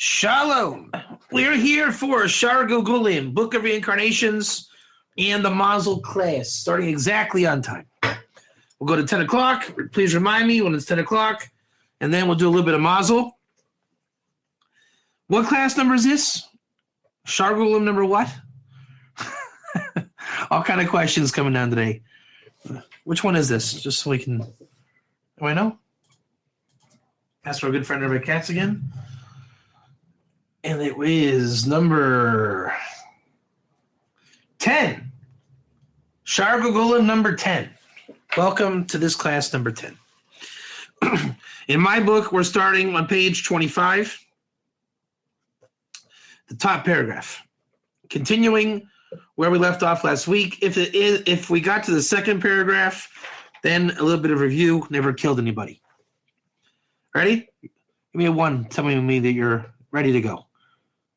Shalom. We're here for Shaar Hagilgulim, Book of Reincarnations, and the Mazel class, starting exactly on time. We'll go to 10 o'clock. Please remind me when it's 10 o'clock, and then we'll do a little bit of Mazel. What class number is this? Shaar Hagilgulim number what? All kind of questions coming down today. Which one is this? Just so we can... Do I know? Ask for a good friend, Rabbi Katz again. And it is number 10. Shaar Hagilgulim number 10. Welcome to this class number 10. In my book, we're starting on page 25. The top paragraph. Continuing where we left off last week. If we got to the second paragraph, then a little bit of review. Never killed anybody. Ready? Give me a 1. Tell me that you're ready to go.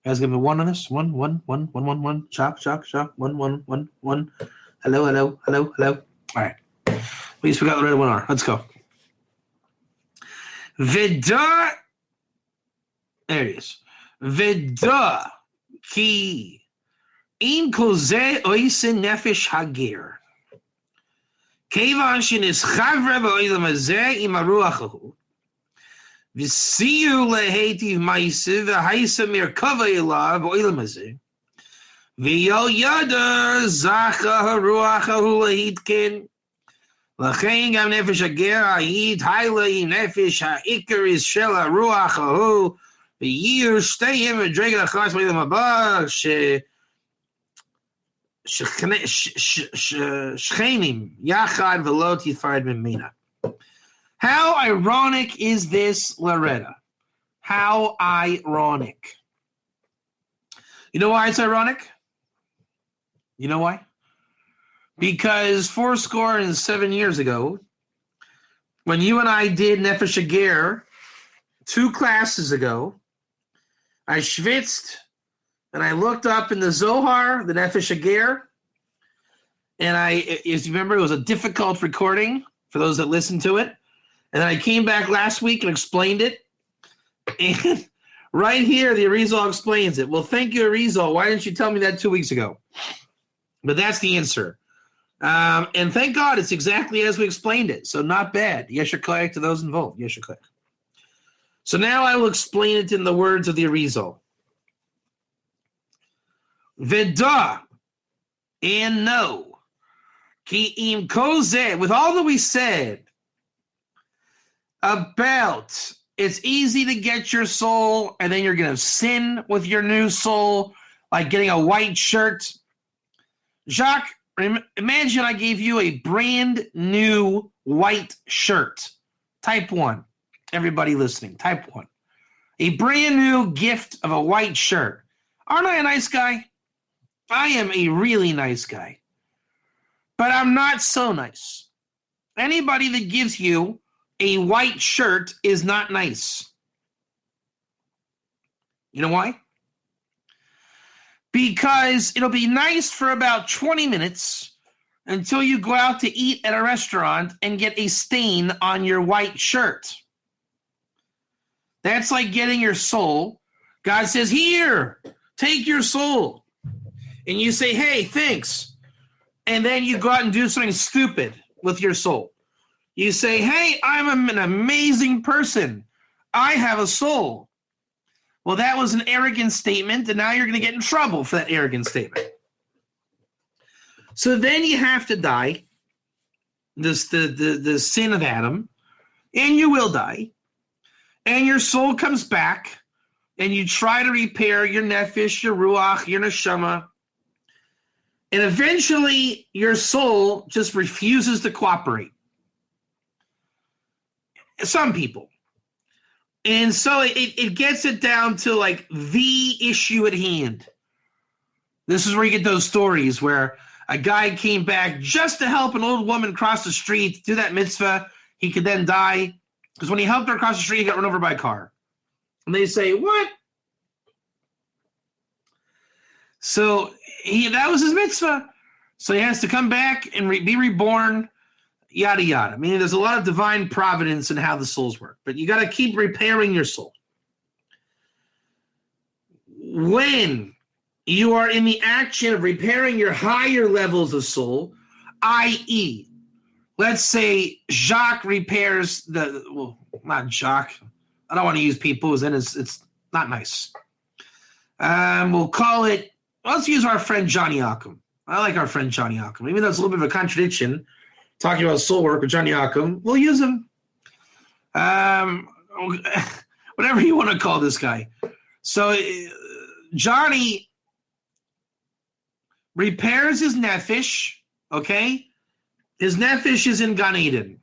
You guys give me 1 on this? 1, 1, 1, 1, 1, 1. Shock. 1, 1, 1, 1. Hello. All right. Please forgot the red 1R. Let's go. Vida. There it is. Vida ki im koze oisin nefesh hagir. Kevan shenishavre ba'olam hazeh im haruach V'siyu lehetiv ma'isiv v'haisa merkava elav ba'olam hazeh v'yol yada zacha haruach hahu lahitkin l'chein gam nefesh hagir ha'id haila im nefesh ha'ikar is shel haruach hahu v'yir shteihem v'dregel achas ba'olam haba shchenim yachad v'lo tifard mimena. How ironic is this, Loretta? How ironic. You know why it's ironic? You know why? Because 7 years ago, when you and I did Nefesh Hagir 2 classes ago, I schwitzed and I looked up in the Zohar, the Nefesh Hagir, and as you remember, it was a difficult recording for those that listened to it. And then I came back last week and explained it. And right here, the Arizal explains it. Well, thank you, Arizal. Why didn't you tell me that 2 weeks ago? But that's the answer. And thank God it's exactly as we explained it. So not bad. Yesher Koach to those involved. Yesher Koach. So now I will explain it in the words of the Arizal. Vida, and know, ki im kozeh, with all that we said about it's easy to get your soul and then you're going to sin with your new soul, like getting a white shirt. Jacques, imagine I gave you a brand new white shirt. Type 1. Everybody listening, type 1. A brand new gift of a white shirt. Aren't I a nice guy? I am a really nice guy. But I'm not so nice. Anybody that gives you a white shirt is not nice. You know why? Because it'll be nice for about 20 minutes until you go out to eat at a restaurant and get a stain on your white shirt. That's like getting your soul. God says, here, take your soul. And you say, hey, thanks. And then you go out and do something stupid with your soul. You say, hey, I'm an amazing person. I have a soul. Well, that was an arrogant statement, and now you're going to get in trouble for that arrogant statement. So then you have to die, the sin of Adam, and you will die. And your soul comes back, and you try to repair your nefesh, your ruach, your neshama. And eventually, your soul just refuses to cooperate. Some people. And so it gets it down to like the issue at hand. This is where you get those stories where a guy came back just to help an old woman cross the street, do that mitzvah. He could then die. Because when he helped her cross the street, he got run over by a car. And they say, what? So that was his mitzvah. So he has to come back and be reborn. Yada, yada. Meaning there's a lot of divine providence in how the souls work. But you got to keep repairing your soul. when you are in the action of repairing your higher levels of soul, i.e., let's say Jacques repairs not Jacques. I don't want to use people, then it's not nice. We'll call it, let's use our friend Johnny Ockham. I like our friend Johnny Ockham. Even though it's a little bit of a contradiction, talking about soul work with Johnny Ockham, we'll use him. Whatever you want to call this guy. So Johnny repairs his nefesh, okay? His nefesh is in Gan Eden.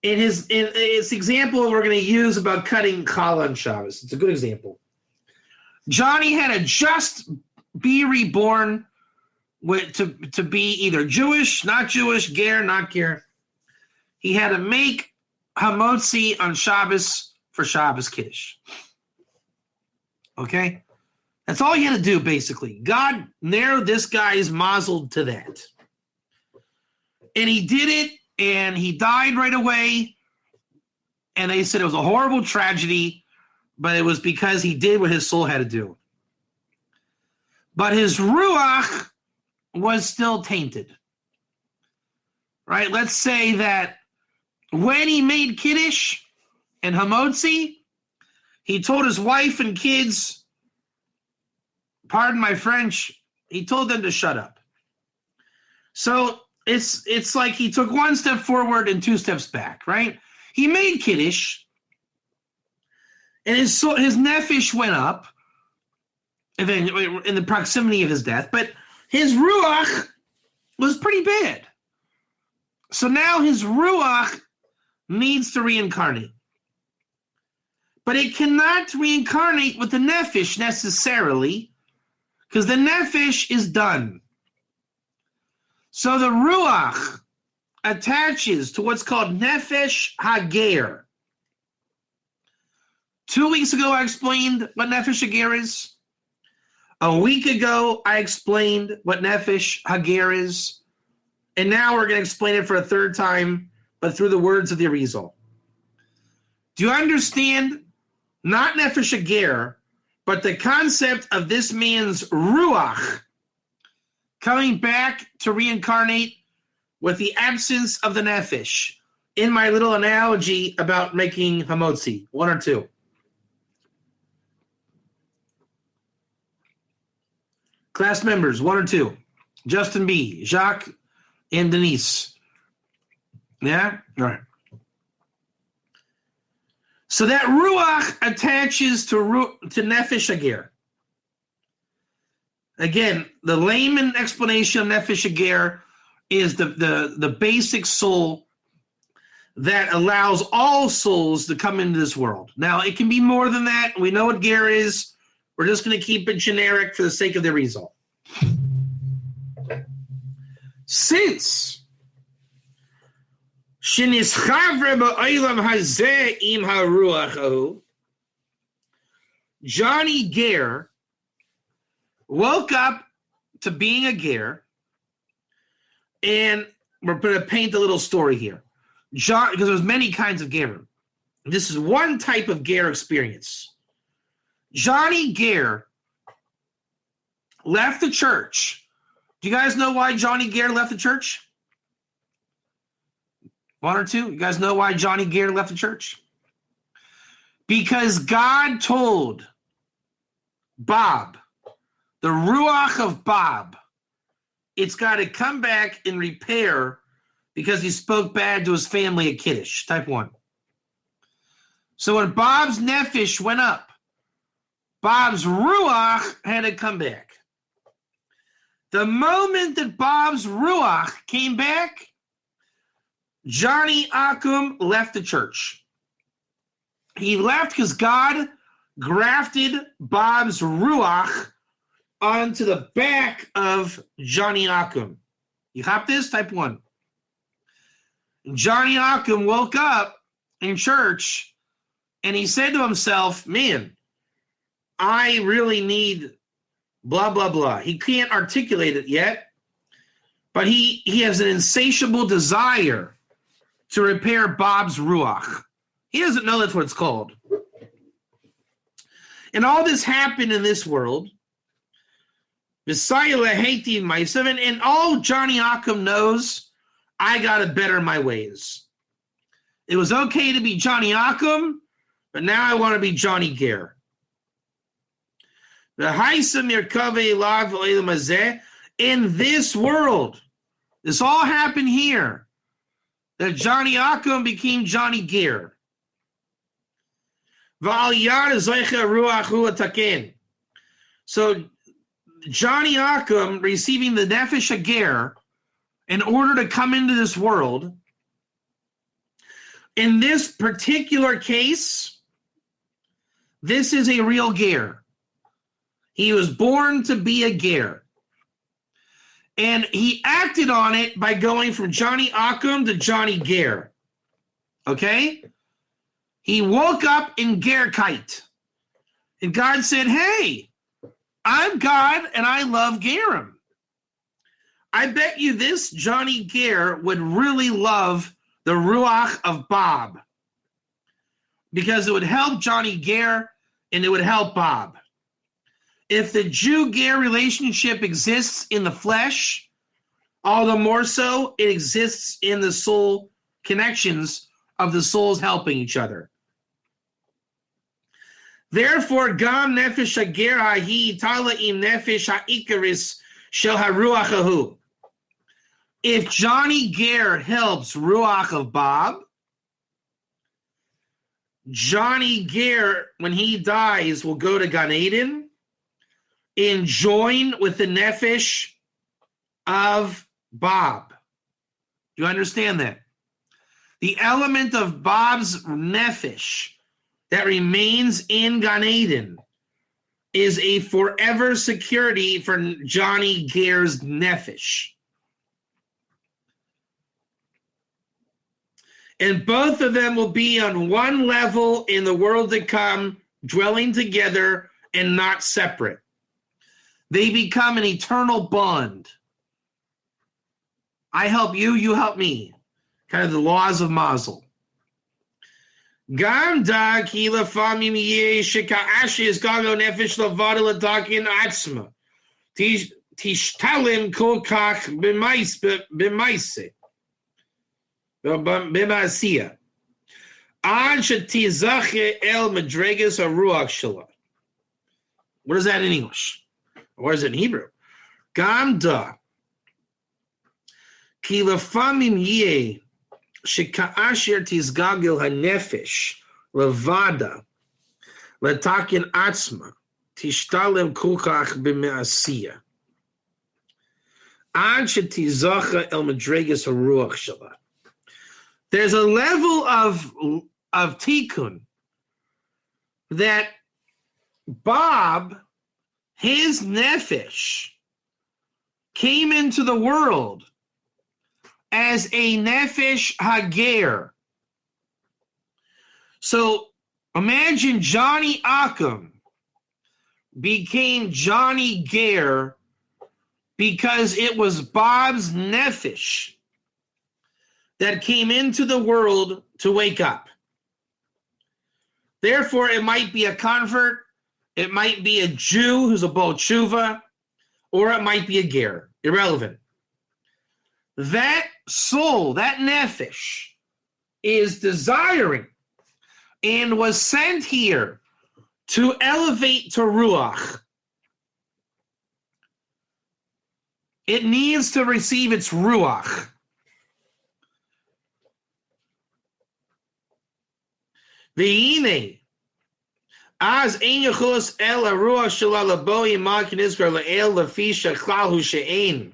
In his example we're going to use about cutting challah on Shabbos. It's a good example. Johnny had to just be reborn to be either Jewish, not Jewish, ger, not ger. He had to make hamotzi on Shabbos for Shabbos Kiddush. Okay? That's all he had to do, basically. God narrowed this guy's mazel to that. And he did it, and he died right away. And they said it was a horrible tragedy, but it was because he did what his soul had to do. But his ruach was still tainted. Right? Let's say that when he made Kiddush and Hamotzi, he told his wife and kids, pardon my French, he told them to shut up. So it's like he took one step forward and two steps back, right? He made Kiddush, and his nefesh went up in the proximity of his death, but his ruach was pretty bad. So now his ruach needs to reincarnate. But it cannot reincarnate with the nefesh necessarily, because the nefesh is done. So the ruach attaches to what's called nefesh hager. 2 weeks ago, I explained what nefesh hager is. A week ago, I explained what nefesh hager is. And now we're going to explain it for a third time, but through the words of the Arizal. Do you understand? Not nefesh hager, but the concept of this man's ruach coming back to reincarnate with the absence of the nefesh. In my little analogy about making hamotzi, 1 or 2. Class members, 1 or 2. Justin B., Jacques, and Denise. Yeah? All right. So that ruach attaches to nefesh hager. Again, the layman explanation of nefesh hager is the basic soul that allows all souls to come into this world. Now, it can be more than that. We know what ger is. We're just going to keep it generic for the sake of the result. Since Johnny Ger woke up to being a ger, and we're going to paint a little story here. Because there's many kinds of ger. This is one type of ger experience. Johnny Ger left the church. Do you guys know why Johnny Ger left the church? 1 or 2? You guys know why Johnny Ger left the church? Because God told Bob, the ruach of Bob, it's got to come back and repair because he spoke bad to his family at Kiddush, type 1. So when Bob's nefesh went up, Bob's ruach had to come back. The moment that Bob's ruach came back, Johnny Ockham left the church. He left because God grafted Bob's ruach onto the back of Johnny Ockham. You hop this? Type 1. Johnny Ockham woke up in church and he said to himself, man, I really need blah, blah, blah. He can't articulate it yet, but he has an insatiable desire to repair Bob's ruach. He doesn't know that's what it's called. And all this happened in this world. And all Johnny Occam knows, I got to better my ways. It was okay to be Johnny Occam, but now I want to be Johnny Gare. In this world, this all happened here, that Johnny Occam became Johnny Gare. So Johnny Occam receiving the Nefesh HaGer in order to come into this world, in this particular case, this is a real Ger. He was born to be a Ger. And he acted on it by going from Johnny Occam to Johnny Gare. Okay? He woke up in Gerkeit. And God said, hey, I'm God and I love Gerim. I bet you this Johnny Gare would really love the Ruach of Bob, because it would help Johnny Gare and it would help Bob. If the Jew-Gare relationship exists in the flesh, all the more so it exists in the soul connections of the souls helping each other. Therefore, Gam Nefesh HaGer Hahi Tala Im Nefesh HaIkaris Shel HaRuach Hahu. If Johnny Gare helps Ruach of Bob, Johnny Gare, when he dies, will go to Gan Eden and join with the Nefesh of Bob. Do you understand that? The element of Bob's Nefesh that remains in Gan Eden is a forever security for Johnny Gare's Nefesh. And both of them will be on one level in the world to come, dwelling together and not separate. They become an eternal bond. I help you, you help me. Kind of the laws of Mazel. Gam da ki lefamim yeh sheka'ashi es gago nefesh levada l'dakin atzma. Tishtalim kol kach b'maise. B'masiya. Ad shetizache el madregas haruach shela. What is that in English? Or is it in Hebrew? Gam da ki lefamim yeh sheka'asher tizgagil hanefesh levada letakin atzma tishtalem kulkach b'me'asiya ad shetizacha el madregas haruach shela. There's a level of tikkun that Bob, his nefesh, came into the world as a nefesh hager. So imagine Johnny Occam became Johnny Gare because it was Bob's nefesh that came into the world to wake up. Therefore, it might be a convert, it might be a Jew who's a Baal Tshuva, or it might be a Ger. Irrelevant. That soul, that nefesh, is desiring and was sent here to elevate to Ruach. It needs to receive its Ruach. V'hine, az ein yachos el haruach shela labo yimah k'nizkar le'el lefi shechlal hu she'ein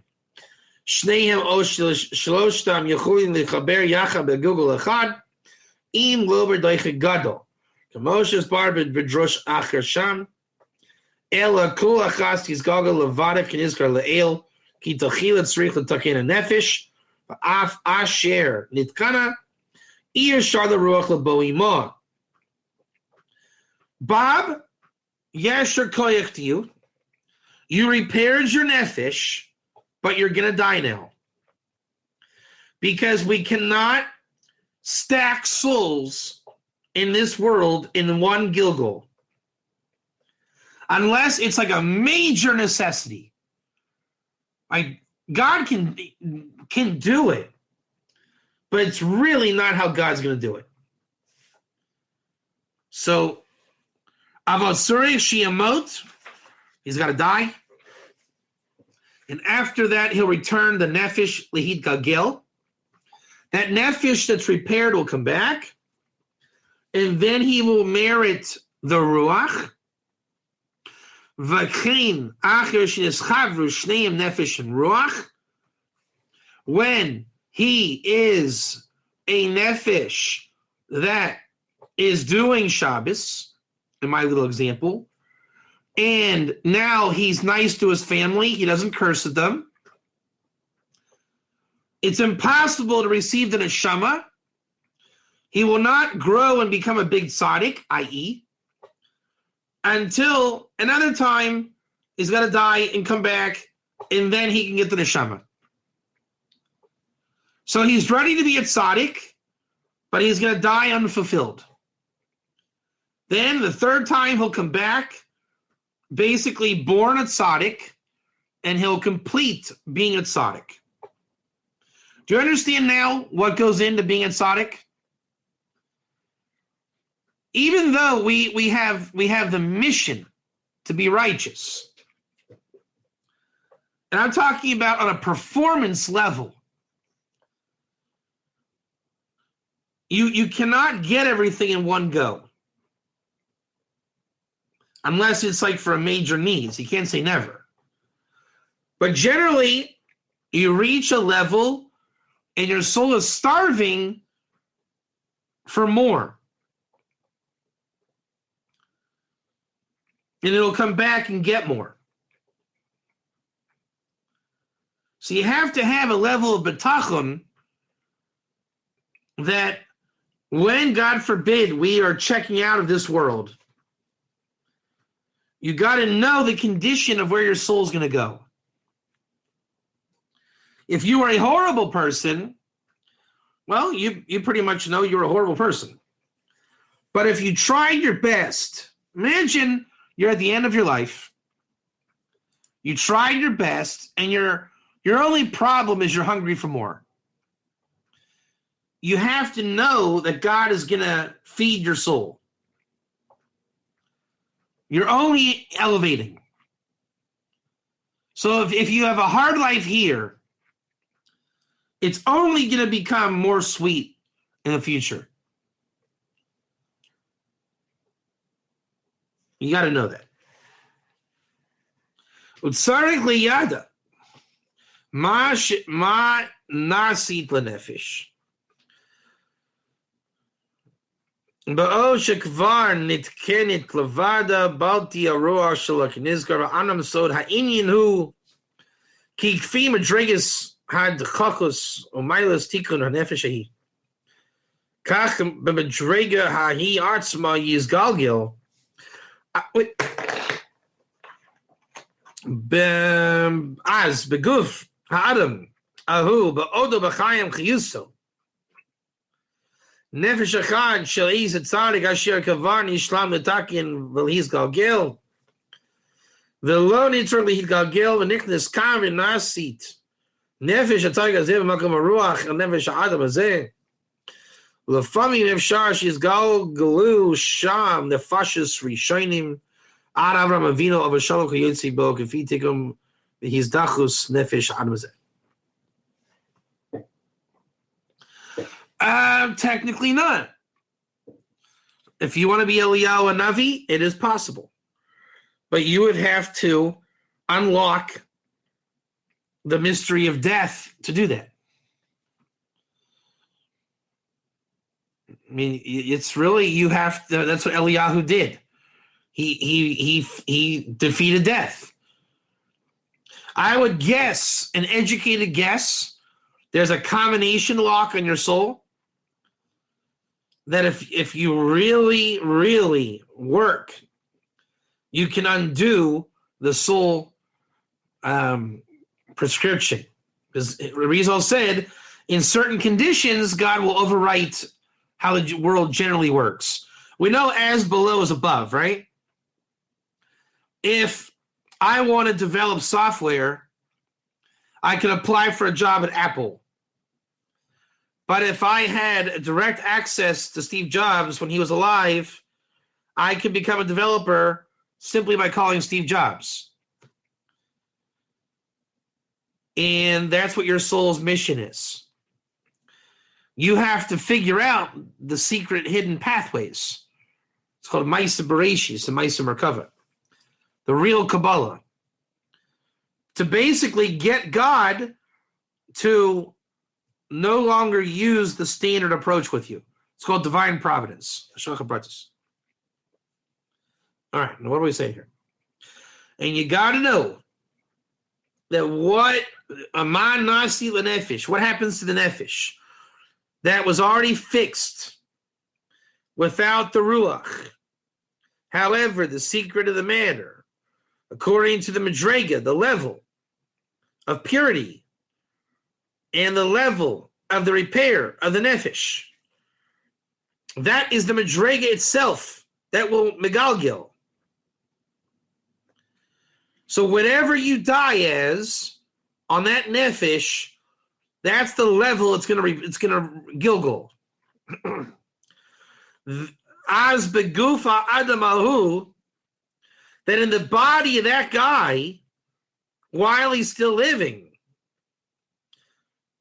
shneim o shloshtam yachulim lechaber yachad begugel echad im lo b'deiche gadol k'moshes bar b'drosh acher sham el kol achas tizgagel levadav k'nizkar le'el ki tachila tzrich l'taken ha'nefesh v'af asher nitkana ir shar l'ruach labo yimah. Bob, yasher koyach to you. You repaired your nefesh, but you're going to die now. Because we cannot stack souls in this world in one Gilgal. unless it's like a major necessity. Like God can do it, but it's really not how God's going to do it. So, Avosuri Shiamot, he's got to die. And after that, he'll return the Nefesh Lehid Gagil. That Nefesh that's repaired will come back. And then he will merit the Ruach. V'chein acher sheneschavru shneim Nefesh and Ruach. When he is a Nefesh that is doing Shabbos, in my little example, and now he's nice to his family, he doesn't curse at them, it's impossible to receive the neshama. He will not grow and become a big tzaddik, i.e., until another time he's got to die and come back, and then he can get the neshama. So he's ready to be a tzaddik, but he's going to die unfulfilled. Then the third time he'll come back, basically born a tzaddik, and he'll complete being a tzaddik. Do you understand now what goes into being a tzaddik? Even though we have the mission to be righteous, and I'm talking about on a performance level, you cannot get everything in one go. Unless it's like for a major needs. You can't say never. But generally, you reach a level and your soul is starving for more. And it'll come back and get more. So you have to have a level of betachon that when, God forbid, we are checking out of this world, you got to know the condition of where your soul's going to go. If you are a horrible person, well, you pretty much know you're a horrible person. But if you tried your best, imagine you're at the end of your life, you tried your best, and your only problem is you're hungry for more. You have to know that God is going to feed your soul. You're only elevating. So if you have a hard life here, it's only going to become more sweet in the future. You got to know that. Utsarik liyada. Ma nasit lenefesh. Ba'o shekvar nitkenit levada balti aroa shalak nizgar anam sod ha'inyin hu ki kfi madregas had chachos umaylas tikun ha'nefesh ahi. Kach b'madrega ha'hi artzma yizgalgil. Az beguf ha'adam ahu ba'odo b'chayim chiyuso. Nefesh echad shel iz tzadik asher kavar nishlam letakin v'liz galgel v'lo nitzor lihid galgel v'nichnes kavin nasit nefesh atzadik azeh v'makam haruach el nefesh ha'adam azeh l'famim efshar shizgal galu sham nefashis rishonim ad Avram Avinu of Shalom kayotzi bo kafi tikum v'hiz dachus nefesh ha'adam azeh. Technically not. If you want to be Eliyahu a Navi, it is possible. But you would have to unlock the mystery of death to do that. I mean, it's really, you have to, that's what Eliyahu did. He defeated death. I would guess, an educated guess, there's a combination lock on your soul that if you really, really work, you can undo the soul prescription. Because Rizal said, in certain conditions, God will overwrite how the world generally works. We know as below is above, right? If I want to develop software, I can apply for a job at Apple. But if I had direct access to Steve Jobs when he was alive, I could become a developer simply by calling Steve Jobs. And that's what your soul's mission is. You have to figure out the secret hidden pathways. It's called Maisa Bereshis and Maisa Merkava. The real Kabbalah. To basically get God to no longer use the standard approach with you. It's called divine providence. All right, now what do we say here? And you got to know that what Aman Nasi Lenefesh, what happens to the Nefesh that was already fixed without the Ruach. However, the secret of the matter, according to the Madrega, the level of purity and the level of the repair of the Nefesh, that is the Madrega itself that will megalgil. So whatever you die as on that Nefesh, that's the level it's gonna gilgul. As begufa adamahu, that in the body of that guy, while he's still living,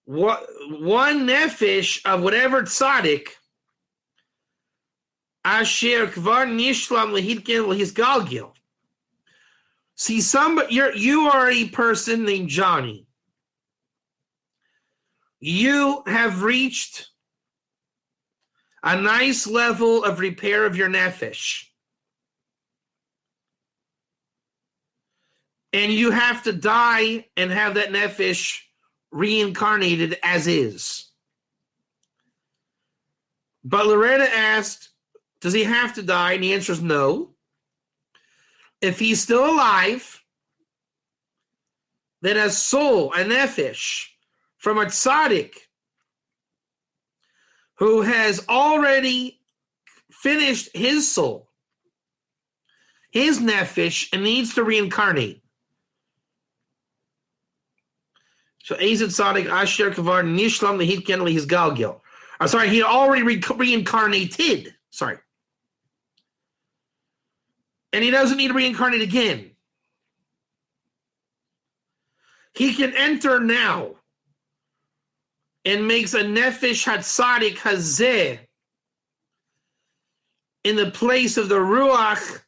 one nefesh of whatever tzaddik, asher kvar nishlam lehitken lehisgalgil. See, you are a person named Johnny. You have reached a nice level of repair of your nefesh. And you have to die and have that nefesh reincarnated as is. But Loretta asked, does he have to die? And the answer is no. If he's still alive, then a soul, a nefesh, from a tzaddik who has already finished his soul, his nefesh, and needs to reincarnate. So, Ezed tzaddik asher kavar nishlam lehitken lehisgalgil. I'm sorry, he already reincarnated. Sorry. And he doesn't need to reincarnate again. He can enter now and makes a nefesh hatzadik hazeh in the place of the ruach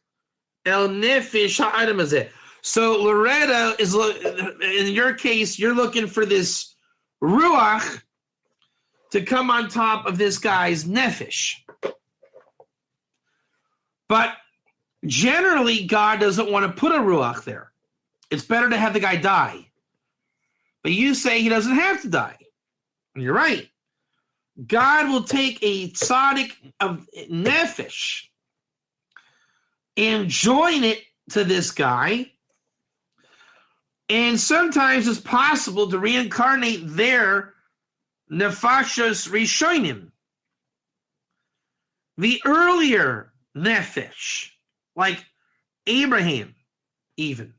el nefesh ha'adam hazeh. So Loretta is, in your case, you're looking for this ruach to come on top of this guy's nefesh. But generally, God doesn't want to put a ruach there. It's better to have the guy die. But you say he doesn't have to die. And you're right. God will take a tzaddik of nefesh and join it to this guy. And sometimes it's possible to reincarnate their nefashos rishonim, the earlier nefesh, like Abraham, even,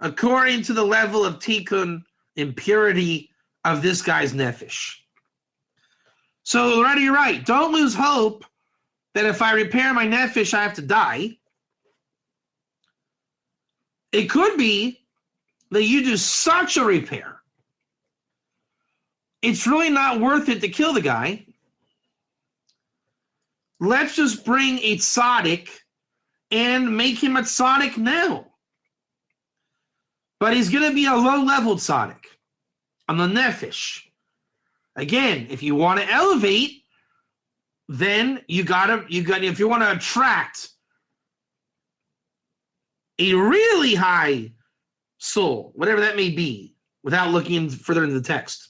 according to the level of tikkun impurity of this guy's nefesh. So, Loretta, you're right. Don't lose hope that if I repair my nefesh, I have to die. It could be that you do such a repair, it's really not worth it to kill the guy. Let's just bring a tzaddik and make him a tzaddik now. But he's going to be a low-level tzaddik on the nefesh. Again, if you want to elevate, then you got if you want to attract a really high soul, whatever that may be, without looking further into the text,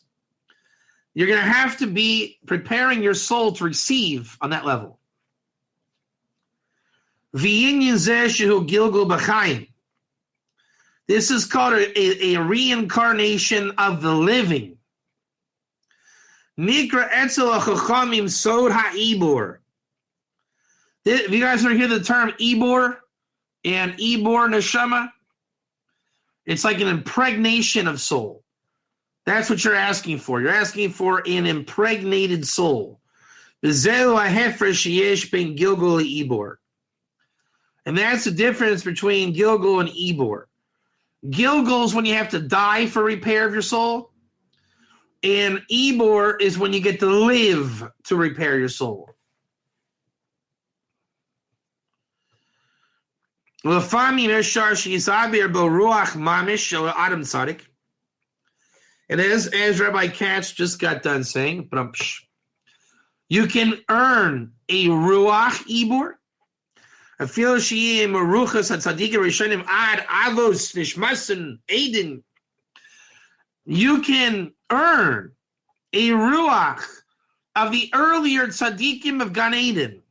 you're going to have to be preparing your soul to receive on that level. This is called a reincarnation of the living. Nikra etzel hachachamim sod ha'ibor. If you guys ever hear the term ibor, and Ibor Neshama. It's like an impregnation of soul. That's what you're asking for. You're asking for an impregnated soul. And that's the difference between Gilgul and Ibor. Gilgul is when you have to die for repair of your soul. And Ibor is when you get to live to repair your soul. And as Rabbi Katz just got done saying, you can earn a Ruach Ibor. You can earn a Ruach of the earlier Tzadikim of Gan Eden.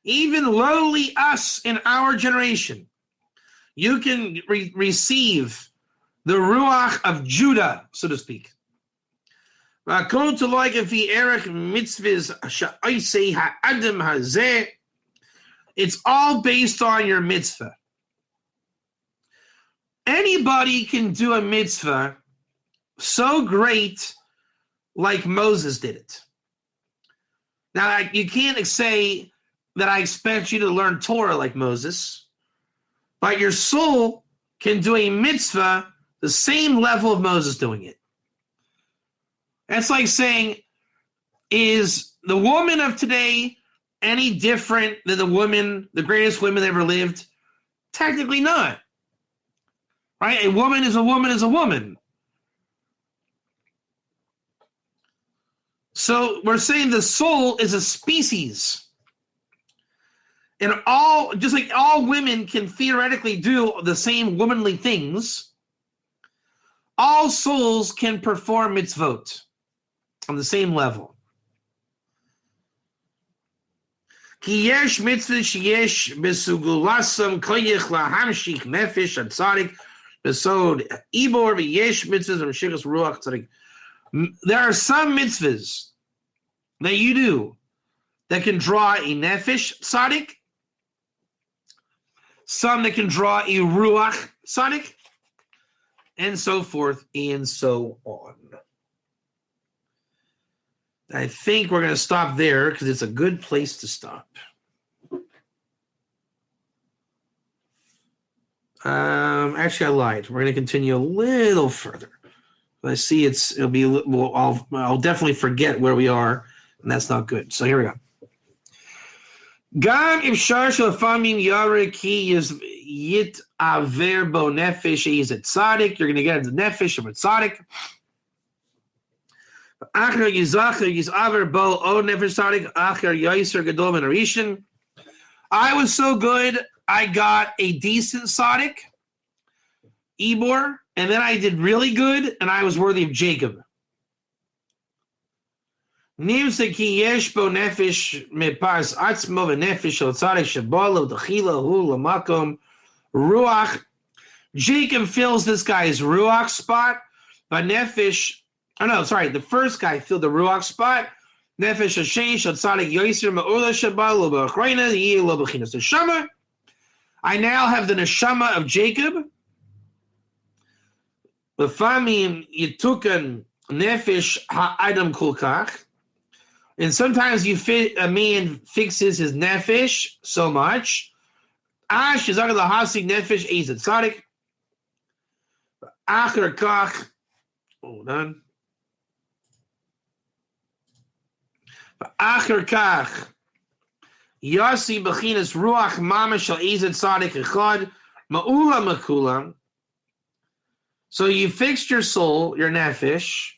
Even lowly us in our generation, you can receive the Ruach of Judah, so to speak. It's all based on your mitzvah. Anybody can do a mitzvah so great like Moses did it. Now, you can't say that I expect you to learn Torah like Moses, but your soul can do a mitzvah the same level of Moses doing it. That's like saying, is the woman of today any different than the greatest women that ever lived? Technically not. Right? A woman is a woman is a woman. So we're saying the soul is a species. And just like all women can theoretically do the same womanly things, all souls can perform mitzvot on the same level. Ki yesh mitzvah sheyesh besugulasam koyech lahamshich nefesh atzadik besod ibor v'yesh mitzvahs v'mshichas ruach tzadik. There are some mitzvahs that you do that can draw a nefesh tzadik, some that can draw a ruach tzadik, and so forth and so on. I think we're going to stop there because it's a good place to stop. Actually, I lied. We're going to continue a little further. I see I'll definitely forget where we are, and that's not good. So here we go. Gam ifshar shalafamim yare ki is yit aver bo nefesh is a tzaddik. You're going to get into nefesh of a tzaddik. Acher yizacher is aver bo o nefesh tzaddik. Acher yaiser gadol ben arishin. I was so good, I got a decent tzaddik, Ibor, and then I did really good, and I was worthy of Jacob. Nimsa ki yesh bo nefesh mepas atzmo v'nefesh al tzaddik shabalo d'chila hu l'makom ruach. Jacob fills this guy's ruach spot, but nefesh. Oh no, sorry. The first guy filled the ruach spot. Nefesh hashem shal tzaddik yoser ma'ula shabalo b'achrayna yeh lo b'chinas neshama. I now have the neshama of Jacob. L'famim yitukan nefesh ha'adam kulkach. And sometimes a man fixes his nefesh so much. Ash is under the hasig nefesh is a tzaddik. Acher kach. Hold on. Acher kach. Yasi b'chinas ruach mamash shal is a tzaddik echad ma'ula makulam. So you fixed your soul, your nefesh,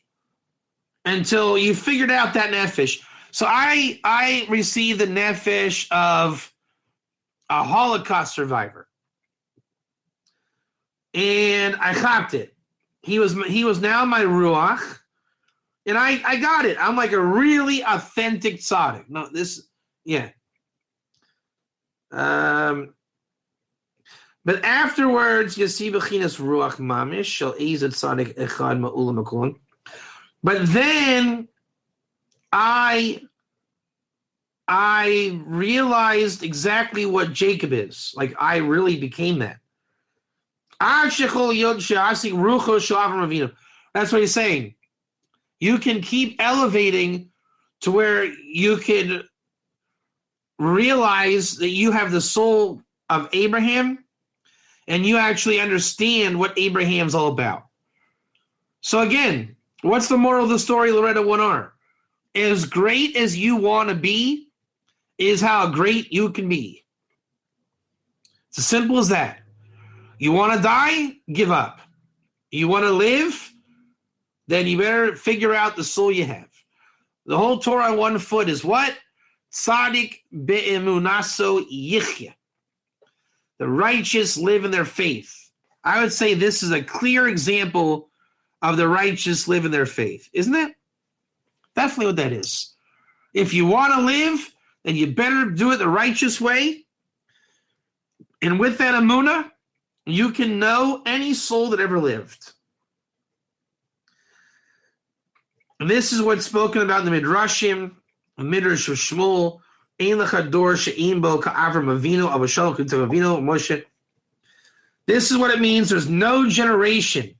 until you figured out that nefesh. So I received the nefesh of a Holocaust survivor, and I chapped it. He was now my ruach, and I got it. I'm like a really authentic tzaddik. No, yeah. But afterwards, you see b'chinas ruach mamish shel ezet tzaddik echad ma'ula makulam. But then I I realized exactly what Jacob is. Like, I really became that. That's what he's saying. You can keep elevating to where you can realize that you have the soul of Abraham and you actually understand what Abraham's all about. So again, what's the moral of the story, Loretta 1R? As great as you want to be is how great you can be. It's as simple as that. You want to die? Give up. You want to live? Then you better figure out the soul you have. The whole Torah on one foot is what? Tzaddik be'emunaso yichya. The righteous live in their faith. I would say this is a clear example of the righteous live in their faith. Isn't it? Definitely what that is. If you want to live, then you better do it the righteous way. And with that emunah, you can know any soul that ever lived. And this is what's spoken about in the Midrashim, the Midrash of Shmuel, Ein lechador she'im bo ka'avram avinu, avashal k'tav avinu, Moshe. This is what it means. There's no generation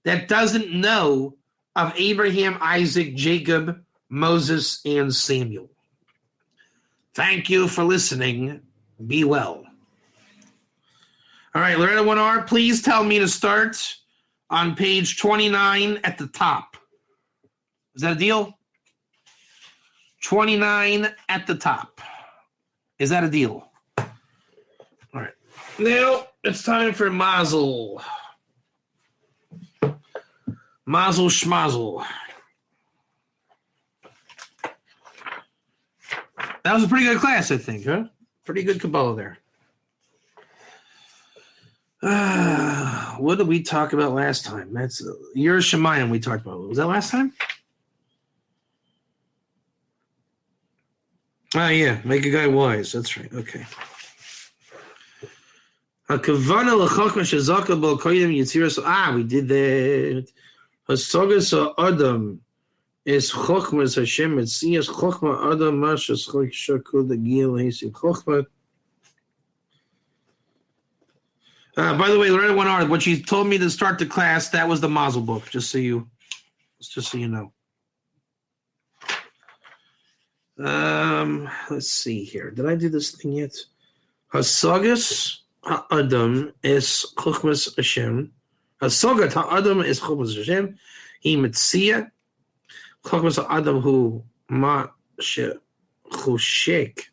that doesn't know of Abraham, Isaac, Jacob, Moses, and Samuel. Thank you for listening. Be well. All right, Loretta 1R, please tell me to start on page 29 at the top. Is that a deal? 29 at the top. Is that a deal? All right. Now it's time for Mazel. Mazel schmazel. That was a pretty good class, I think, huh? Pretty good Kabbalah there. What did we talk about last time? That's Yer Shemayim we talked about. Was that last time? Yeah, make a guy wise. That's right. Okay. We did that. Hasagas Adam is Chochmas Hashem Metzias Chochma Adam Mashas Shakul the Gil Hasik Chochma. By the way, Loretta 1R, what she told me to start the class, that was the Mazel book, just so you know. Let's see here. Did I do this thing yet? Hasagas Adam is Chochmas Hashem. Hasagat Adam is Chochmas Hashem. He Metzia. Chochmas Adam hu ma she chushek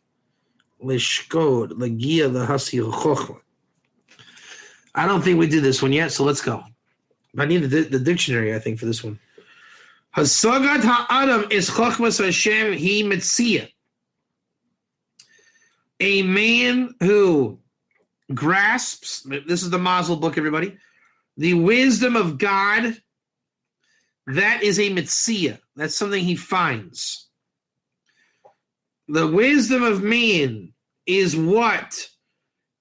lishkod legia lehasi chochma. I don't think we did this one yet, so let's go. I need the dictionary, I think, for this one. Hasagat ha'adam is chochmas Hashem he metzia. A man who grasps, this is the Mazel book, everybody, the wisdom of God, that is a metzia. That's something he finds. The wisdom of man is what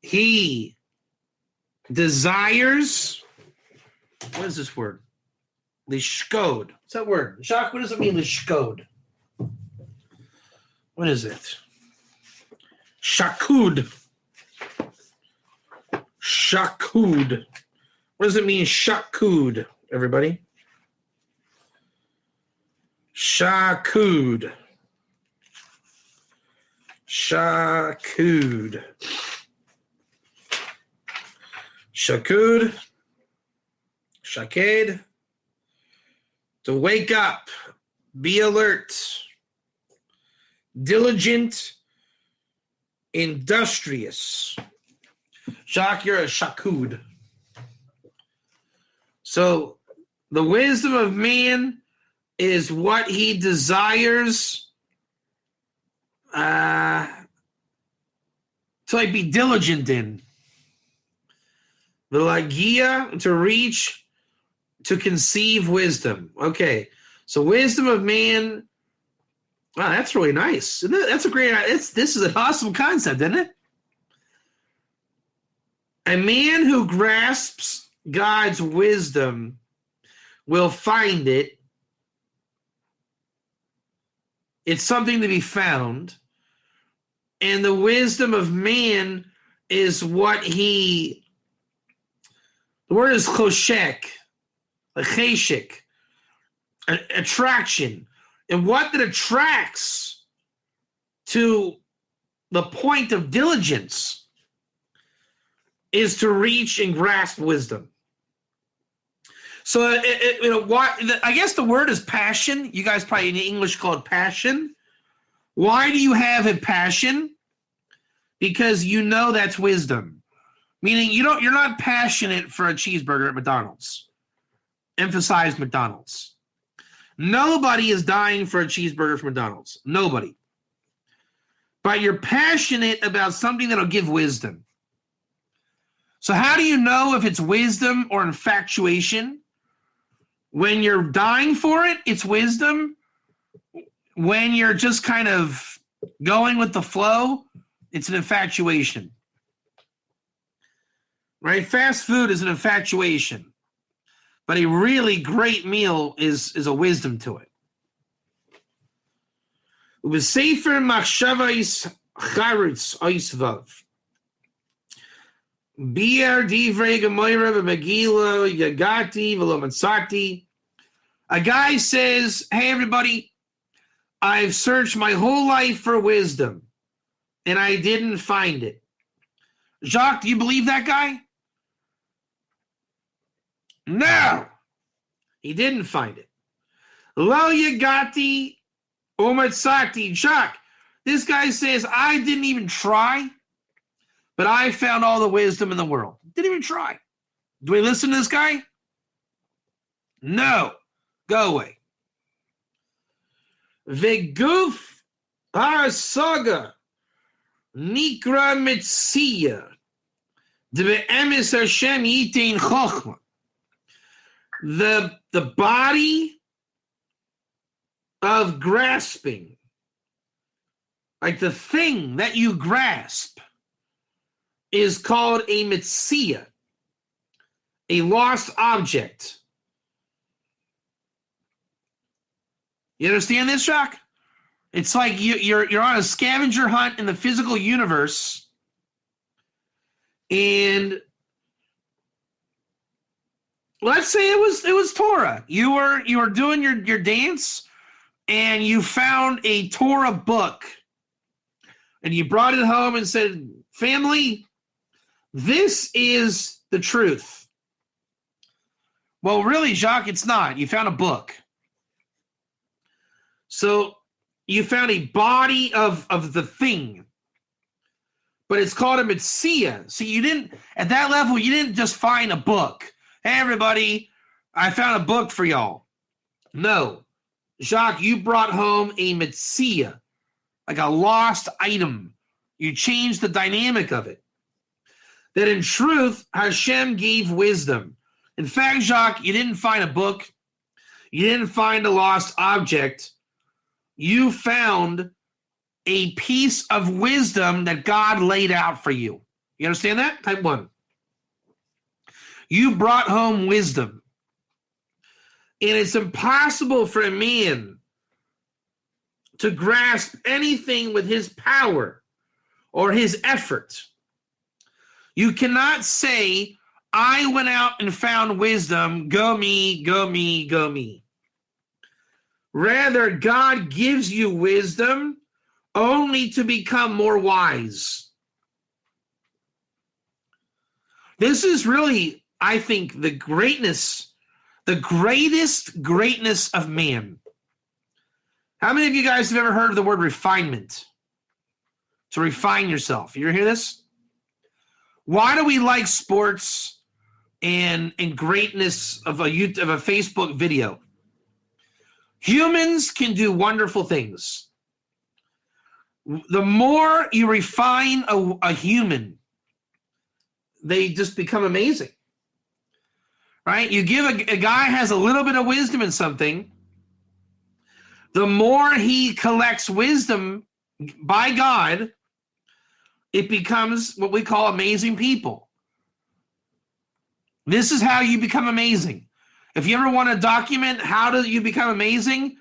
he desires. What is this word? Lishkod. What's that word? Jacques, what does it mean, lishkod? What is it? Shakud. Shakud. What does it mean, shakud, everybody? Shakud. Shakud. Shakud. Shaked. To wake up. Be alert. Diligent. Industrious. Jacques, you're a shakud. So, the wisdom of man is what he desires to be diligent in. The lagia, to reach, to conceive wisdom. Okay, so wisdom of man. Wow, that's really nice. That's a great. This is an awesome concept, isn't it? A man who grasps God's wisdom will find it It's something to be found. And the wisdom of man is what the word is choshek, a cheshik, attraction. And what that attracts to the point of diligence is to reach and grasp wisdom. So, I guess the word is passion. You guys probably in English call it passion. Why do you have a passion? Because you know that's wisdom. Meaning you're not passionate for a cheeseburger at McDonald's. Emphasize McDonald's. Nobody is dying for a cheeseburger from McDonald's. Nobody. But you're passionate about something that'll give wisdom. So how do you know if it's wisdom or infatuation? When you're dying for it, it's wisdom. When you're just kind of going with the flow, it's an infatuation. Right? Fast food is an infatuation. But a really great meal is a wisdom to it. U'b'sefer machshavos charutz oisvav. Bi'er divrei Gemara v'Megillah yagati v'lo matzati. A guy says, hey, everybody, I've searched my whole life for wisdom, and I didn't find it. Jacques, do you believe that guy? No, he didn't find it. Lo yagati u'matzati. Jacques, this guy says, I didn't even try, but I found all the wisdom in the world. Didn't even try. Do we listen to this guy? No. Go away. Veguf ha'saga nikra mitzia de'emes Hashem yitain chochma. The body of grasping, like the thing that you grasp, is called a mitzia, a lost object. You understand this, Jacques? It's like you're on a scavenger hunt in the physical universe, and let's say it was Torah. You were doing your dance, and you found a Torah book, and you brought it home and said, "Family, this is the truth." Well, really, Jacques, it's not. You found a book. So you found a body of the thing, but it's called a mitzia. So you didn't, at that level, you didn't just find a book. Hey, everybody, I found a book for y'all. No, Jacques, you brought home a mitzia, like a lost item. You changed the dynamic of it. That in truth, Hashem gave wisdom. In fact, Jacques, you didn't find a book. You didn't find a lost object. You found a piece of wisdom that God laid out for you. You understand that? Type 1. You brought home wisdom. And it's impossible for a man to grasp anything with his power or his effort. You cannot say, I went out and found wisdom, go me, go me, go me. Rather, God gives you wisdom only to become more wise. This is really, I think, the greatest greatness of man. How many of you guys have ever heard of the word refinement? To refine yourself. You ever hear this? Why do we like sports and greatness of a Facebook video? Humans can do wonderful things. The more you refine a human, they just become amazing. Right? You give a guy has a little bit of wisdom in something, the more he collects wisdom by God, it becomes what we call amazing people. This is how you become amazing. If you ever want to document how do you become amazing,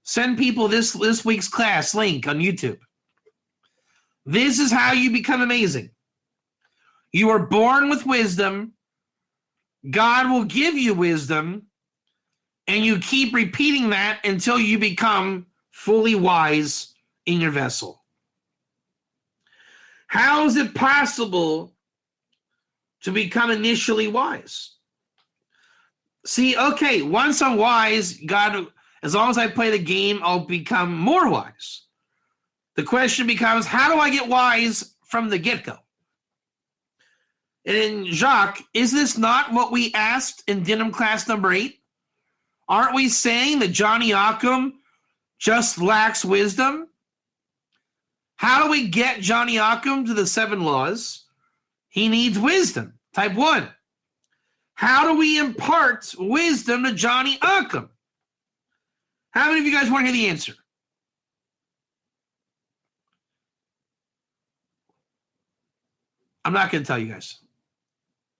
Send people this week's class link on YouTube. This is how you become amazing. You are born with wisdom. God will give you wisdom, and you keep repeating that until you become fully wise in your vessel. How is it possible to become initially wise? See, okay, once I'm wise, God, as long as I play the game, I'll become more wise. The question becomes, how do I get wise from the get-go? And Jacques, is this not what we asked in Denim class number 8? Aren't we saying that Johnny Ockham just lacks wisdom? How do we get Johnny Ockham to the 7 laws? He needs wisdom. Type 1. How do we impart wisdom to Johnny Ockham? How many of you guys want to hear the answer? I'm not going to tell you guys.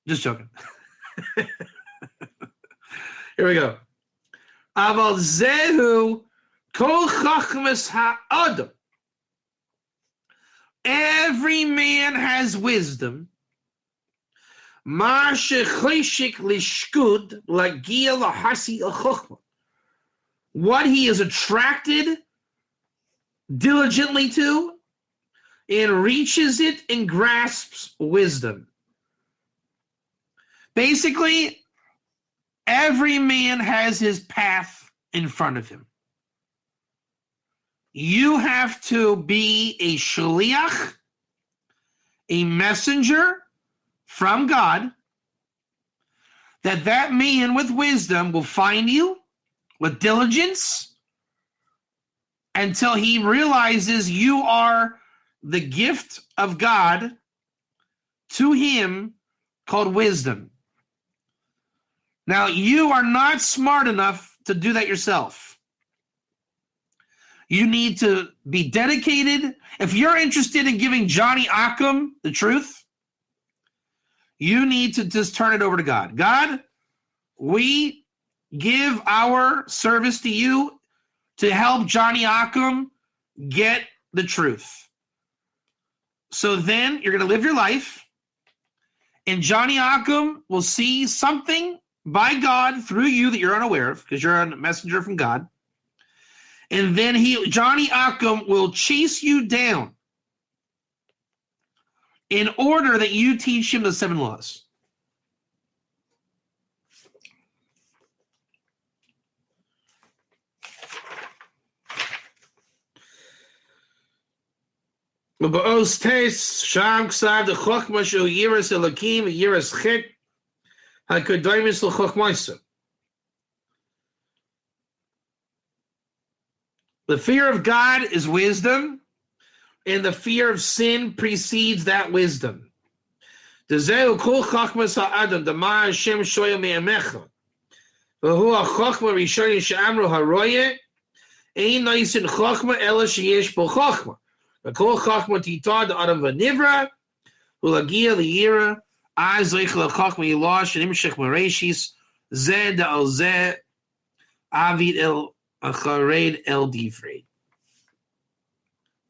Just joking. Here we go. Aval zehu kol chachmas ha'adam. Every man has wisdom. Ma shechishik lishkud lagia lahasi al-chochma. What he is attracted diligently to and reaches it and grasps wisdom. Basically, every man has his path in front of him. You have to be a shaliach, a messenger from God, that man with wisdom will find you with diligence until he realizes you are the gift of God to him called wisdom. Now, you are not smart enough to do that yourself. You need to be dedicated. If you're interested in giving Johnny Ockham the truth, you need to just turn it over to God. God, we give our service to you to help Johnny Ockham get the truth. So then you're going to live your life, and Johnny Ockham will see something by God through you that you're unaware of, because you're a messenger from God. And then Johnny Ockham will chase you down in order that you teach him the 7 laws. The fear of God is wisdom, and the fear of sin precedes that wisdom.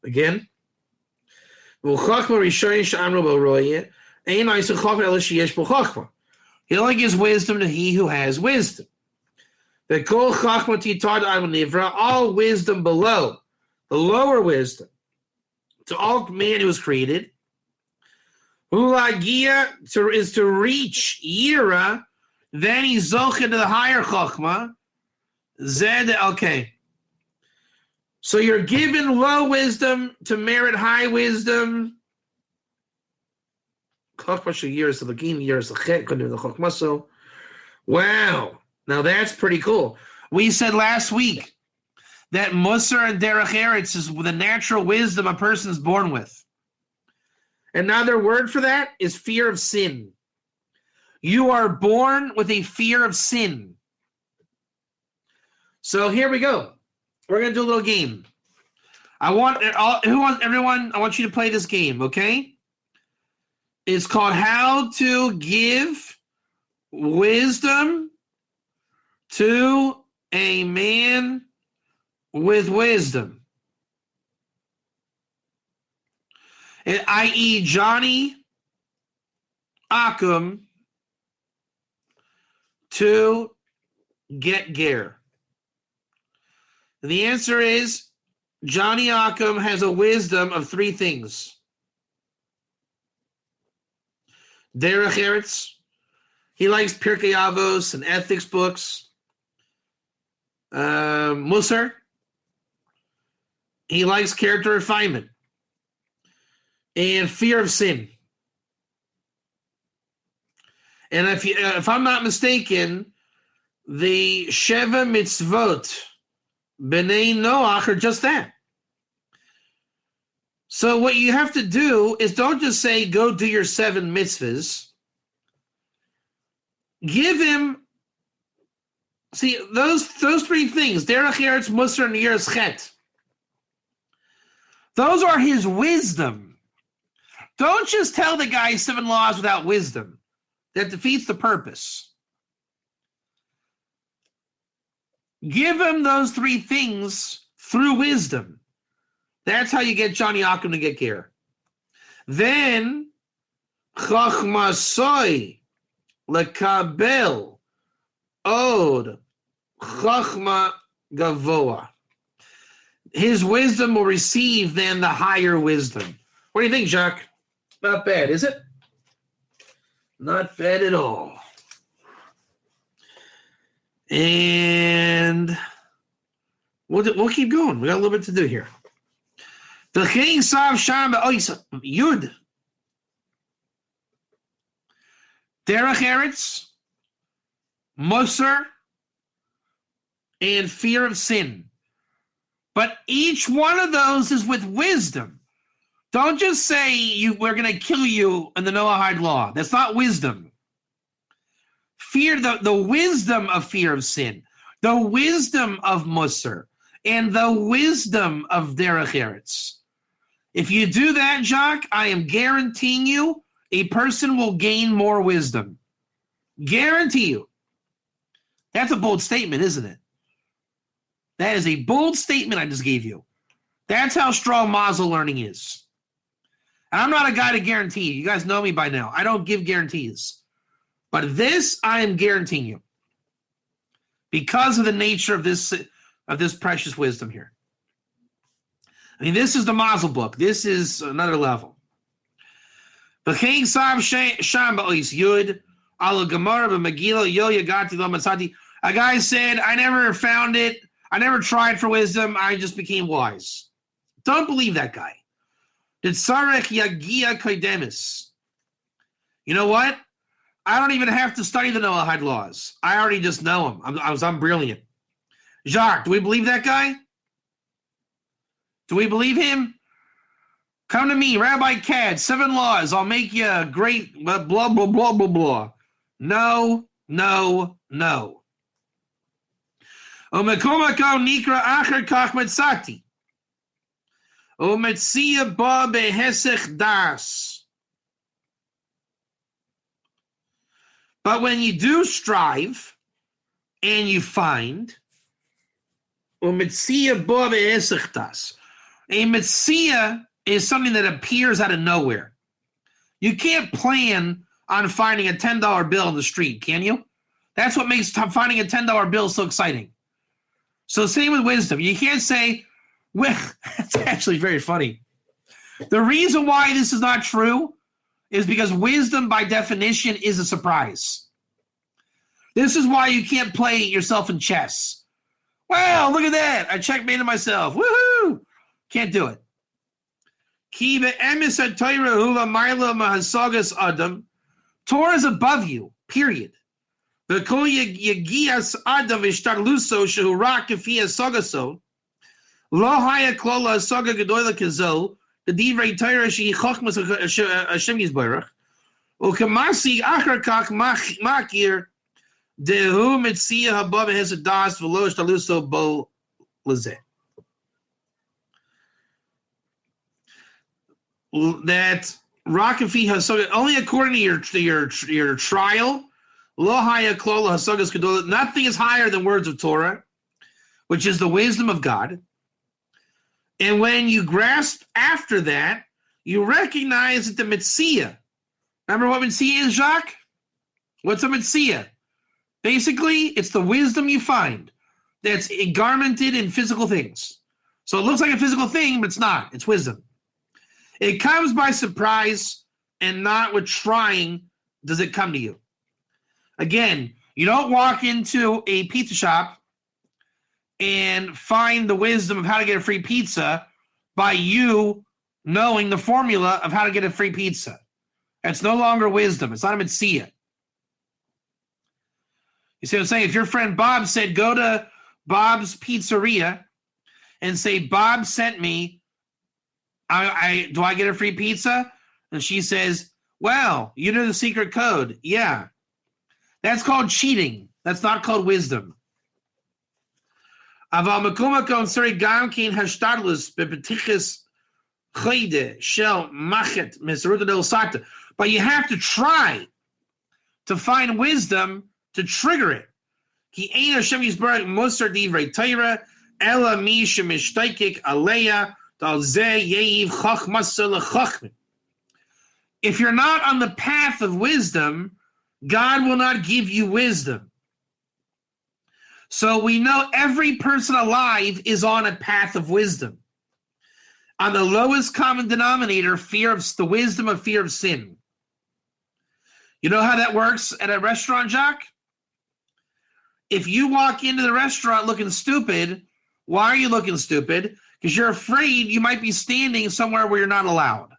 Again. He only gives wisdom to he who has wisdom. All wisdom below, the lower wisdom, to all man who was created, is to reach Yira, then he's zoch into the higher Chachma. Zed, okay. So you're given low wisdom to merit high wisdom. Wow. Now that's pretty cool. We said last week that Musar and Derech Eretz is the natural wisdom a person is born with. Another word for that is fear of sin. You are born with a fear of sin. So here we go. We're going to do a little game. I want you to play this game, okay? It's called How to Give Wisdom to a Man with wisdom. I.e. Johnny Akum to get ger. And the answer is Johnny Akum has a wisdom of three things. Derech Eretz. He likes Pirkei Avos and ethics books. Musar. He likes character refinement. And fear of sin. And if I'm not mistaken, the Sheva Mitzvot B'nai Noach are just that. So what you have to do is don't just say, go do your 7 mitzvahs. Give him, see, those 3 things, Derech Eretz, Musar, and Yiras Chet. Those are his wisdom. Don't just tell the guy 7 laws without wisdom. That defeats the purpose. Give him those 3 things through wisdom. That's how you get Johnny Akum to get ger. Then, Chachma soy lekabel od Chachma gavoa. His wisdom will receive then the higher wisdom. What do you think, Jacques? Not bad, is it? Not bad at all. And we'll keep going. We got a little bit to do here. The king sav sham yud. Derech Eretz, Musar, and fear of sin. But each one of those is with wisdom. Don't just say we're going to kill you in the Noahide law. That's not wisdom. Fear, the wisdom of fear of sin, the wisdom of Musar, and the wisdom of Derech Eretz. If you do that, Jacques, I am guaranteeing you a person will gain more wisdom. Guarantee you. That's a bold statement, isn't it? That is a bold statement I just gave you. That's how strong Mazel learning is. And I'm not a guy to guarantee. You guys know me by now. I don't give guarantees. But this, I am guaranteeing you. Because of the nature of this precious wisdom here. I mean, this is the Mazel book. This is another level. The king Sav Sham Ba'is Yud Ala Gemara B'Megillah Yo Yagati Lo Matzati. A guy said, I never found it. I never tried for wisdom. I just became wise. Don't believe that guy. Did Sarech Yagia Kodemis. You know what? I don't even have to study the Noahide laws. I already just know him. I'm brilliant. Jacques, do we believe that guy? Do we believe him? Come to me, Rabbi Cad, 7 laws. I'll make you a great blah, blah, blah, blah, blah. No, no, no. Umekomako nikra acher kach metzati. Umetzia ba behesech das. But when you do strive and you find, umetzia ba behesech das. A metzia is something that appears out of nowhere. You can't plan on finding a $10 bill in the street, can you? That's what makes finding a $10 bill so exciting. So same with wisdom. You can't say, well, it's actually very funny. The reason why this is not true is because wisdom, by definition, is a surprise. This is why you can't play yourself in chess. Well, look at that. I checkmated myself. Woohoo! Can't do it. Torah is above you, period. The Adam ishtarluso shehurak kefi asagaso lo haya klola asaga gedola kazo the divrei Torah shehi chachmas Hashem yisbarach ukamasi achar kach makir dehu mitzia haba behesadas v'lo ishtarluso bo lezeh. That Rakafi Hasaga only according to your trial. Lohaya Klola Hasagas Kadola. Nothing is higher than words of Torah, which is the wisdom of God. And when you grasp after that, you recognize that the Mitzvah. Remember what Mitzvah is, Jacques? What's a Mitzvah? Basically, it's the wisdom you find that's garmented in physical things. So it looks like a physical thing, but it's not. It's wisdom. It comes by surprise and not with trying does it come to you. Again, you don't walk into a pizza shop and find the wisdom of how to get a free pizza by you knowing the formula of how to get a free pizza. That's no longer wisdom. It's not a mitzvah. You see what I'm saying? If your friend Bob said, go to Bob's Pizzeria and say, Bob sent me, do I get a free pizza? And she says, well, you know the secret code. Yeah. That's called cheating. That's not called wisdom. But you have to try to find wisdom to trigger it. If you're not on the path of wisdom, God will not give you wisdom. So we know every person alive is on a path of wisdom. On the lowest common denominator, the wisdom of fear of sin. You know how that works at a restaurant, Jacques? If you walk into the restaurant looking stupid, why are you looking stupid? Because you're afraid you might be standing somewhere where you're not allowed.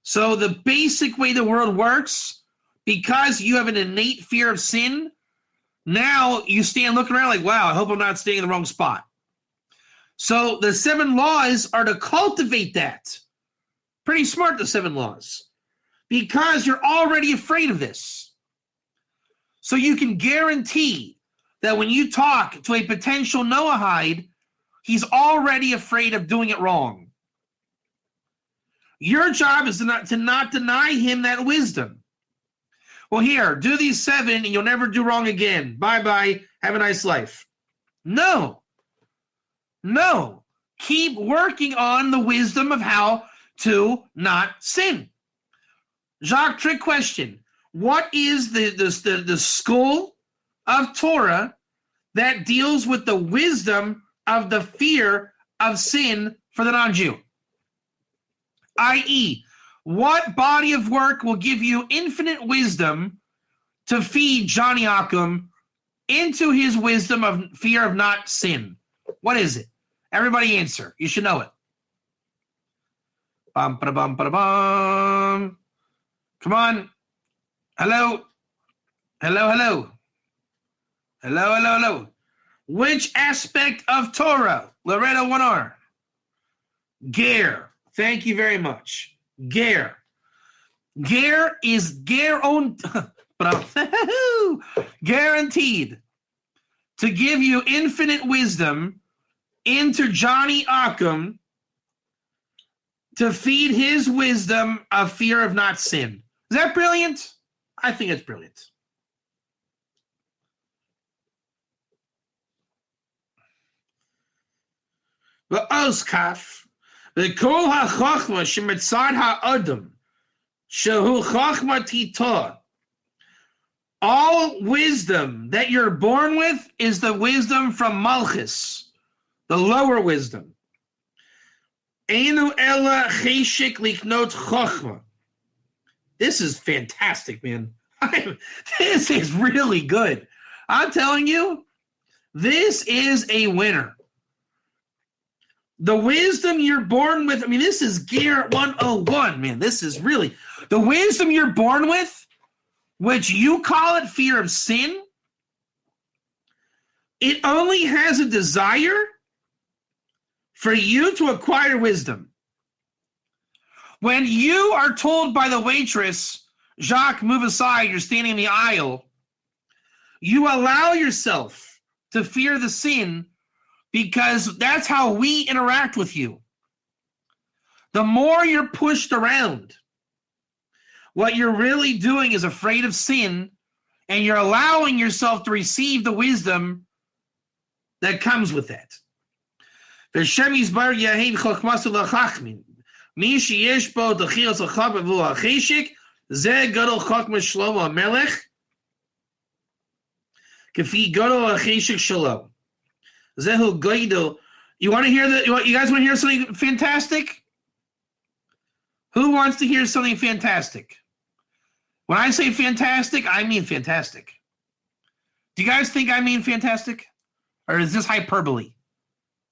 So the basic way the world works, because you have an innate fear of sin, now you stand looking around like, wow, I hope I'm not staying in the wrong spot. So the 7 laws are to cultivate that. Pretty smart, the 7 laws. Because you're already afraid of this. So you can guarantee that when you talk to a potential Noahide, he's already afraid of doing it wrong. Your job is to not deny him that wisdom. Well, here, do these 7 and you'll never do wrong again. Bye-bye. Have a nice life. No. Keep working on the wisdom of how to not sin. Jacques, trick question. What is the school of Torah that deals with the wisdom of the fear of sin for the non-Jew? I.e., what body of work will give you infinite wisdom to feed Johnny Ockham into his wisdom of fear of not sin? What is it? Everybody answer. You should know it. Bum, ba-da-bum, ba-da-bum. Come on. Hello. Which aspect of Torah? Loretta 1R. Ger. Thank you very much. Ger. Ger is guaranteed to give you infinite wisdom into Johnny Ockham to feed his wisdom of fear of not sin. Is that brilliant? I think it's brilliant. V'oskaf, v'kol ha'chochma shemitzad ha'adam, shehu chochma titah. All wisdom that you're born with is the wisdom from Malchus, the lower wisdom. Einu ela cheshik liknot chochma. This is fantastic, man. This is really good. I'm telling you, this is a winner. The wisdom you're born with, this is Gear 101, man. This is really, the wisdom you're born with, which you call it fear of sin, it only has a desire for you to acquire wisdom. When you are told by the waitress, Jacques, move aside, you're standing in the aisle, you allow yourself to fear the sin because that's how we interact with you. The more you're pushed around, what you're really doing is afraid of sin, and you're allowing yourself to receive the wisdom that comes with that. V'Shem Yisbar Yahin Chokmasu L'Chachmin. Mi sheyesh bo d'chilas l'chap v'lu ha'cheshik, zeh gadol chokma Shlomo HaMelech, k'fi gadol ha'cheshik shalom. Zehu goydel. You want to hear you guys want to hear something fantastic? Who wants to hear something fantastic? When I say fantastic, I mean fantastic. Do you guys think I mean fantastic? Or is this hyperbole?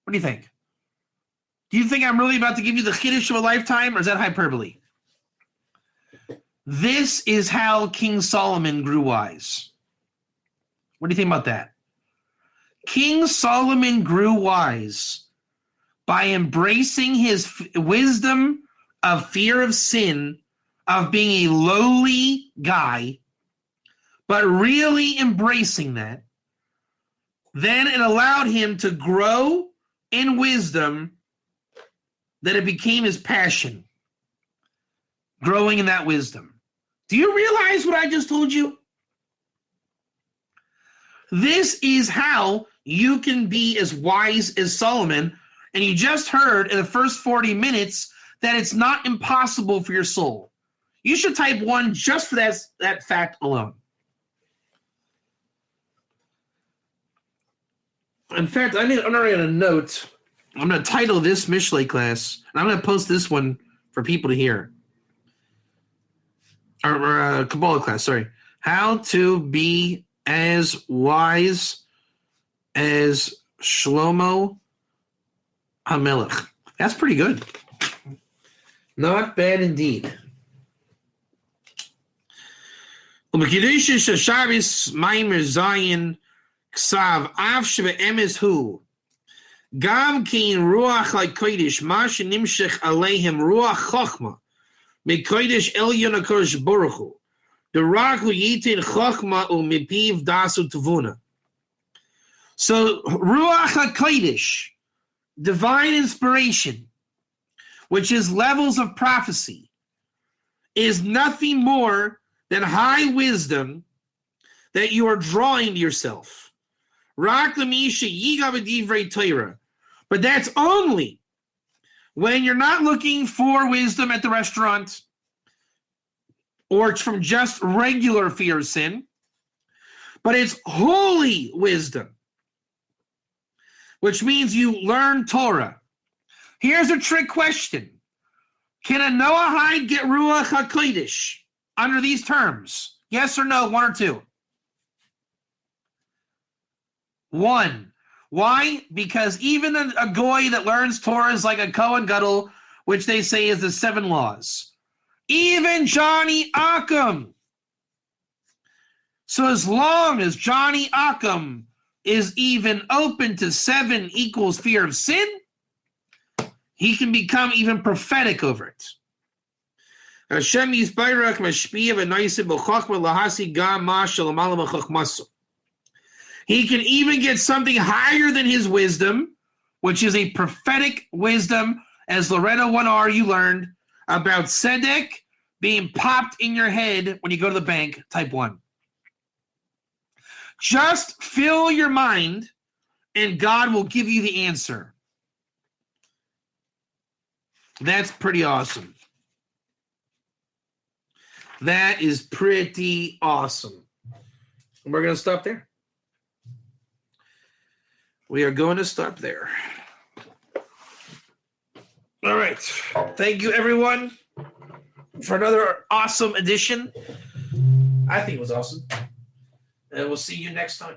What do you think? Do you think I'm really about to give you the chiddush of a lifetime, or is that hyperbole? This is how King Solomon grew wise. What do you think about that? King Solomon grew wise by embracing his wisdom of fear of sin, of being a lowly guy, but really embracing that. Then it allowed him to grow in wisdom that it became his passion, growing in that wisdom. Do you realize what I just told you? This is how you can be as wise as Solomon, and you just heard in the first 40 minutes that it's not impossible for your soul. You should type 1 just for that fact alone. In fact, I'm already on a note. I'm going to title this Mishlei class, and I'm going to post this one for people to hear. Or Kabbalah class, sorry. How to be as wise as Shlomo HaMelech. That's pretty good. Not bad indeed. Umekidusha Shasharis Maimer Zayin Ksav Av Shebe Emes Hu Gam Kin Ruach Like Kodesh Mash Nimshech Aleihem Ruach Chochma Mekodesh Elyon HaKodesh Baruch Hu Derak Hu Yitin Chochma U Mipiv Dasu Tavuna. So Ruach HaKodesh, divine inspiration, which is levels of prophecy, is nothing more than high wisdom that you are drawing to yourself. But that's only when you're not looking for wisdom at the restaurant or it's from just regular fear of sin, but it's holy wisdom, which means you learn Torah. Here's a trick question. Can a Noahide get Ruach HaKodesh under these terms? Yes or no, 1 or 2? 1. Why? Because even a goy that learns Torah is like a Kohen Gadol, which they say is the 7 laws. Even Johnny Occam. So as long as Johnny Occam is even open to 7 equals fear of sin, he can become even prophetic over it. Hashem Yisbarach mashpia v'noiseh b'chokhmah lahasi gam ma shalamalama chokhmasu. He can even get something higher than his wisdom, which is a prophetic wisdom, as Loretta 1R you learned about Tzedek being popped in your head when you go to the bank, type 1. Just fill your mind, and God will give you the answer. That's pretty awesome. That is pretty awesome. And we're going to stop there. We are going to stop there. All right. Thank you, everyone, for another awesome edition. I think it was awesome. And we'll see you next time.